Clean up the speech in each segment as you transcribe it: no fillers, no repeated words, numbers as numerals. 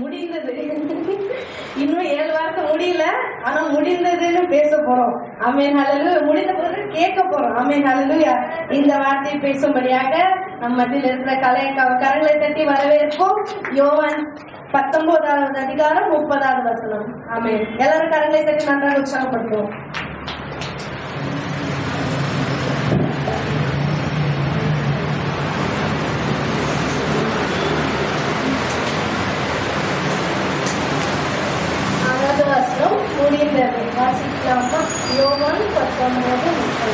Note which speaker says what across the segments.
Speaker 1: முடிந்தது. இன்னும் 7 வாரத்தை முடியல, ஆனா முடிந்ததுன்னு பேச போறோம். ஆமென் ஹல்லேலூயா. முடிந்த பிறகு கேட்க போறோம். ஆமென் ஹல்லேலூயா. இந்த வார்த்தையை பேசும்படியாக நம் மத்தியில் இருக்கிற கரங்களை தட்டி வரவேற்போம். யோவான் 19வது அதிகாரம் 30வது வசனம். ஆமென். எல்லாரும் கரங்களை தட்டி நன்றாக உற்சாகப்படுத்துவோம். வசனம் முடிந்தது. வாசிக்கலாமா? யோவான் 19:30.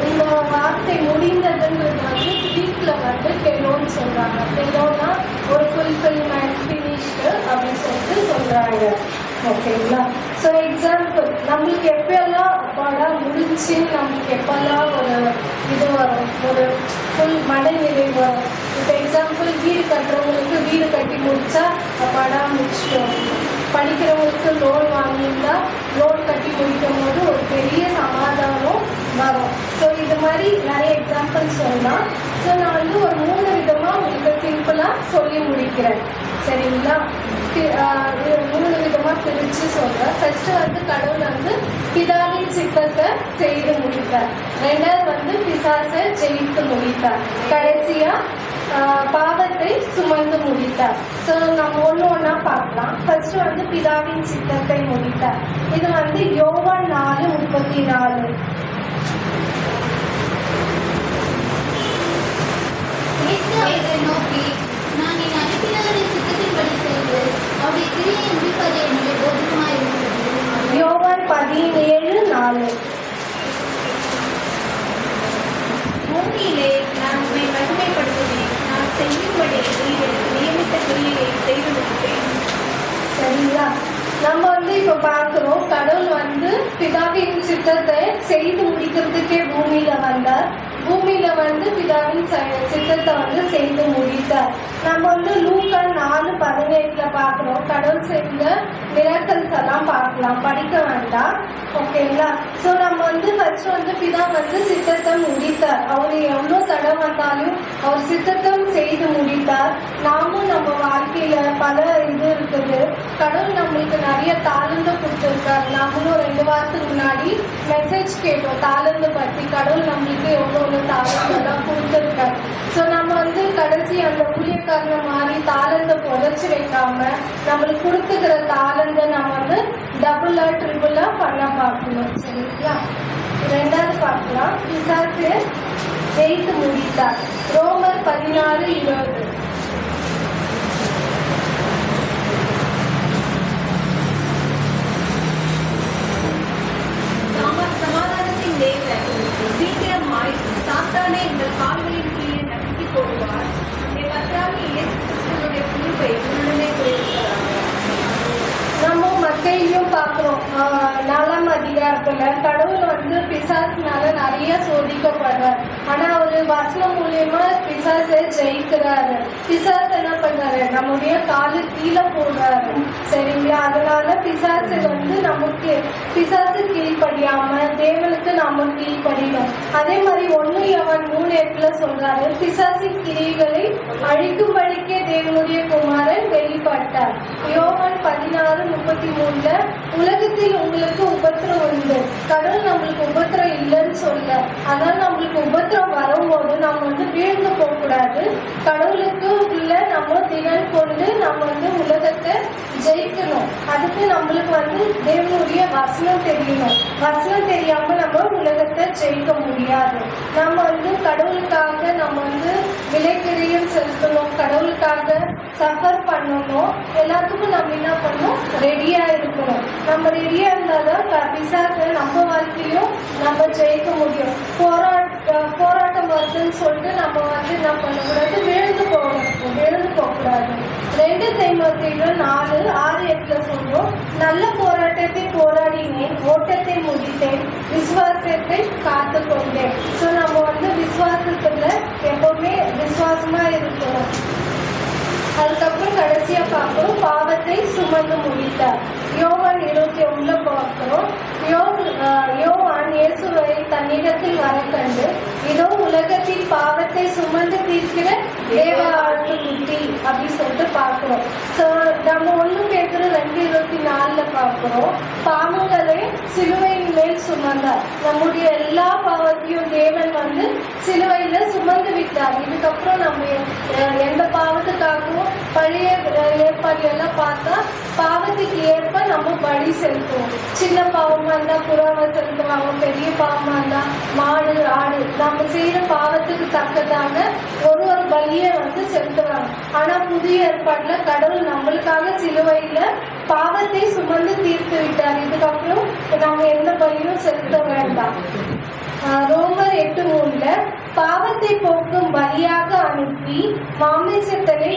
Speaker 1: இந்த வார்த்தை முடிந்ததுன்றது வந்து வீட்டுல வந்து கெலோன்னு சொல்றாங்க. கெலோன்னா ஒரு ஃபுல்ஃபில்மெண்ட், ஃபினிஷ்டு அப்படின்னு சொல்லிட்டு சொல்றாங்க. ஓகேங்களா? ஸோ எக்ஸாம்பிள், நம்மளுக்கு எப்பெல்லாம் அப்பாடா முடிச்சு நம்மளுக்கு எப்பெல்லாம் ஒரு இது வரும், ஒரு ஃபுல் மனநிலை வரும். இப்போ எக்ஸாம்பிள், வீடு கட்டுறவங்களுக்கு வீடு கட்டி முடிச்சா அப்பாடா முடிச்சிட்டோம். படிக்கிறவங்களுக்கு லோன் வாங்கியிருந்தா லோன் கட்டி முடிக்கும் போது ஒரு பெரிய சமாதானம் வரும். ஸோ இது மாதிரி நிறைய எக்ஸாம்பிள் சொல்லலாம். ஸோ நான் வந்து ஒரு 3 விதமா உங்களுக்கு சிம்பிளா சொல்லி முடிக்கிறேன். சரிங்களா? 3 விதமா பிரிச்சு சொல்றேன். ஃபர்ஸ்ட் வந்து கடவுள் வந்து பிதாவின் சித்தத்தை செய்து முடித்தார். 2வது வந்து பிசாசை ஜெயித்து முடித்தார். கடைசியா பாவத்தை சுமந்து முடித்தார். ஸோ நம்ம ஒண்ணா பார்க்கலாம். ஃபர்ஸ்ட் வந்து பிதாவின் சித்தத்தை முடித்தார். இது வந்து யோவான் 4:34.
Speaker 2: நோக்கி நான் என் அனுப்பினவரின் சித்தத்தின்படி செய்து அவருடைய கிரியை முடிப்பதே என்னுடைய போதகமாய் இருக்கிறது.
Speaker 1: யோவான் 17:4.
Speaker 2: பூமியிலே நான் உண்மை மகிமைப்படுத்துவேன். நான் செய்யும்படி நீர் எனக்கு நியமித்த கிரியை செய்து முடிப்பேன்.
Speaker 1: சரிங்களா? நம்ம வந்து இப்ப பார்க்கிறோம், கடவுள் வந்து பிதாவின் சித்தத்தை செய்து முடிக்கிறதுக்கே பூமியில வந்தார். பூமியில வந்து பிதாவின் சித்தத்தை வந்து செய்து முடித்தார். நம்ம வந்து லூக்கா 4:18 பார்க்கிறோம். கடவுள் செய்த மிராக்கிள்ஸ் எல்லாம் பார்க்கலாம், படிக்க வேண்டாம். ஓகேங்களா? ஸோ நம்ம வந்து ஃபர்ஸ்ட் வந்து பிதா வந்து சித்தத்தை முடித்தார். அவர் எவ்வளோ தடவை வந்தாலும் அவர் சித்தத்தை செய்து முடித்தார். நாமும் நம்ம வாழ்க்கையில பல இது இருக்குது. கடவுள் நம்மளுக்கு நிறைய தாளந்து கொடுத்துருக்காரு. நாமளும் 2 வாரத்துக்கு முன்னாடி மெசேஜ் கேட்டோம் தாளந்து பத்தி. கடவுள் நம்மளுக்கு எவ்வளோ தாளந்தெல்லாம் கொடுத்துருக்காரு. ஸோ நம்ம வந்து கடைசி அந்த ஊழியக்காரனை மாதிரி தாளந்தை புதைச்சி வைக்காம நம்மளுக்கு கொடுத்துக்கிற தாளந்தை நம்ம வந்து டபுளா ட்ரிபிளா பண்ண பார்க்கணும். சரிங்களா? 2வது பார்க்கலாம், பிசாசு ஜெயித்து முடித்தார். ரோமர் 16:20.
Speaker 2: சமாதானத்தின் தேவன் சீக்கிரமாய் சாத்தானை இந்த கால்களின் கீழே நசுக்கி போடுவார். கர்த்தராகிய இயேசு கிறிஸ்துவினுடைய கிருபை உடனே குறைகிறார்.
Speaker 1: நம்ம மத்தேயும் பார்க்கிறோம். 4ஆம் அதிகாரத்துல கடவுள் வந்து பிசாசுனால நிறைய சோதிக்கப்படுறார். ஆனா அவரு வசனம் மூலியமா பிசாசை ஜெயிக்கிறாரு. பிசாசு என்ன பண்றாரு? நம்முடைய காலு கீழே போடுறாரு. சரிங்களா? அதனால பிசாசு வந்து நமக்கு பிசாசு கீழ்படியாம தேவனுக்கு நம்ம கீழ்படியும். அதே மாதிரி 1 யோவான் 3:8 சொல்றாரு, பிசாசின் கிரியைகளை அழிக்கும்படிக்கே தேவனுடைய குமாரன் வெளிப்பட்டார். யோவான் 16:33 உலகத்தில் உங்களுக்கு உபத்திரம் உண்டு, கடவுள் நம்மளுக்கு உபத்திரம் இல்லைன்னு சொல்ல. அதனால நம்மளுக்கு உபத்திரம் வரும்போது நம்ம வந்து வீழ்ந்து போக கூடாது. கடவுளுக்கு உள்ள நம்ம திறன் கொண்டு நம்ம வந்து உலகத்தை ஜெயிக்கணும். அதுக்கு நம்மளுக்கு வந்து தேவனுடைய வசனம் தெரியணும். வசனம் தெரியாம நம்ம உலகத்தை ஜெயிக்க முடியாது. நம்ம வந்து கடவுளுக்காக நம்ம வந்து விலைக்கிரியம் செலுத்தணும், கடவுளுக்காக சஃபர் பண்ணணும். எல்லாத்துக்கும் நம்ம என்ன பண்ணணும்? ரெடியா இருக்கணும். நம்ம ரெடியா இருந்தாதான் பிசாசை நம்ம வாழ்க்கையிலும் நம்ம ஜெயிக்க முடியும். போராட்டம் வருதுன்னு சொல்லிட்டு நம்ம வந்து என்ன பண்ணக்கூடாது? விழுந்து போகக்கூடாது. 2 தீமோத்தேயு 4:6-8 சொல்றோம், நல்ல போராட்டத்தை போராடினேன், ஓட்டத்தை முடித்தேன், விசுவாசத்தை காத்து கொண்டேன். ஸோ நம்ம வந்து விசுவாசத்துல எப்பவுமே விசுவாசமா இருக்கணும். அதுக்கப்புறம் கடைசியா பார்க்கிறோம், பாவத்தை சுமந்து முடித்தார். யோவான் 21 பார்க்கிறோம். யோவான் இயேசுவை தன் தன்னிடத்தில் வர கண்டு இதோ உலகத்தின் பாவத்தை சுமந்து தீர்க்கிற தேவ ஆட்டுக்குட்டி அப்படின்னு சொல்லிட்டு பார்க்கிறோம். ஸோ நம்ம 1 பேதுரு 2:24 பார்க்கிறோம். பாவங்களை சிலுவையின் மேல் சுமந்தார். நம்முடைய எல்லா பாவத்தையும் தேவன் வந்து சிலுவையில சுமந்து விட்டார். இதுக்கப்புறம் நம்ம எந்த பாவத்துக்காகவும் பழைய ஏற்பாடு எல்லாம் பார்த்தா பாவத்துக்கு ஏற்ப நம்ம பலி செலுத்துவோம். சின்ன பாவமா இருந்தா புறாவை செலுத்துவாங்க, பெரிய பாவமா இருந்தா மாடு ஆடு நம்ம செய்யற பாவத்துக்கு தக்கதாக ஒரு பலியை வந்து செலுத்துவாங்க. ஆனா புதிய ஏற்பாட்டுல கடவுள் நம்மளுக்காக சிலுவையில பாவத்தை சுமந்து தீர்த்து விட்டார். இதுக்கப்புறம் நம்ம எந்த பலியும் செலுத்த வேண்டாம். ரோமர் 8:3 பாவத்தை போக்கும் பலியாக அனுப்பி மாமிசத்திலே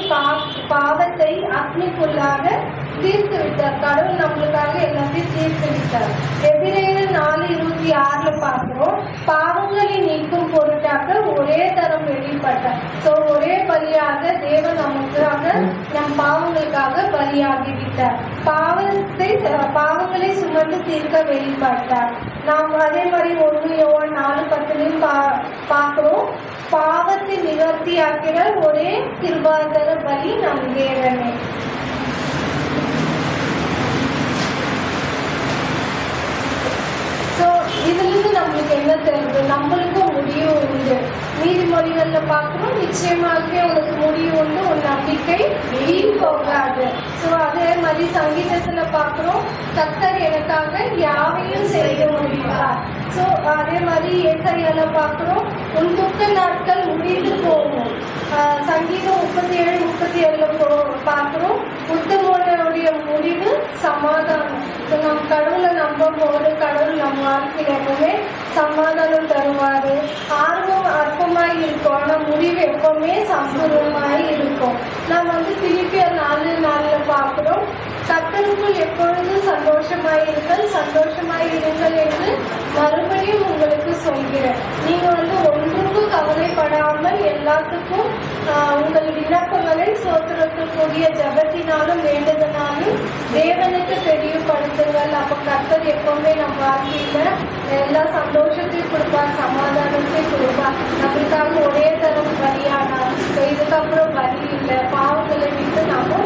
Speaker 1: பாவத்தை அக்னிக்குள்ளாக தீர்த்து விட்டார். கடவுள் நம்மளுக்காக எல்லாத்தையும் தீர்த்து விட்டார். எபிரேயர் 4:26 பார்க்கிறோம். பாவங்களை நீக்கும் பொருட்டாக ஒரே தரம் வெளிப்பட்டார். ஸோ ஒரே பலியாக தேவன் நமக்காக நம் பாவங்களுக்காக பலியாகி விட்டார். பாவங்களை சுமந்து தீர்க்க வெளிப்பட்டார். நாம் அதே மாதிரி 1 யோவான் 4:10 பார்க்கிறோம். பாவத்தை நிவர்த்தி ஆக்கிற ஒரே கிருபாதர பலி நம் தேவனே. இதுல இருந்து நம்மளுக்கு என்ன தெரியுது? நம்மளுக்கும் முடிவு உண்டு. நீதிமொழிகள்ல பார்க்கிறோம், நிச்சயமாகவே உனக்கு முடிவு உண்டு, உன் நம்பிக்கை வீண் போகாது. ஸோ அதே மாதிரி சங்கீதத்துல பார்க்கிறோம், கர்த்தர் எனக்காக யாவையும் செய்ய முடிவார். ஸோ அதே மாதிரி ஏசாயால பார்க்கிறோம், உன் துக்க நாட்கள் முடிந்து போகும். சங்கீதம் 37:37 பார்க்கிறோம், உத்தமனுடைய முடிவு சமாதானம். நம் கடவுளை நம்பும் போது கடவுள் நம் வாழ்க்கையில எப்பவுமே சமாதானம் தருவாரு. ஆர்வம் அற்பமாய் இருக்கும், ஆனா முடிவு எப்பவுமே சம்பூர்ணமாய் இருக்கும். நம்ம வந்து பிலிப்பியர் 4:4 பார்க்கிறோம், கர்த்தருக்குள் எப்பொழுதும் சந்தோஷமாய் இருங்கள் என்று மறுபடியும் உங்களுக்கு சொல்கிறேன். நீங்க வந்து ஒன்றுக்கும் கவலைப்படாமல் எல்லாத்துக்கும் உங்கள் விண்ணப்பங்களை சோத்திரத்துக்குரிய ஜபத்தினாலும் வேண்டுதனாலும் தேவனுக்கு தெரியப்படுத்துங்கள். அப்ப கர்த்தர் எப்பவுமே நம்ம வாழ்க்கையில எல்லா சந்தோஷத்தையும் கொடுப்பார், சமாதானத்தையும் கொடுப்பார். நம்மளுக்காக ஒரே தரம் பலியானார். இதுக்கப்புறம் பலி இல்லை, பாவங்களை விட்டு நாம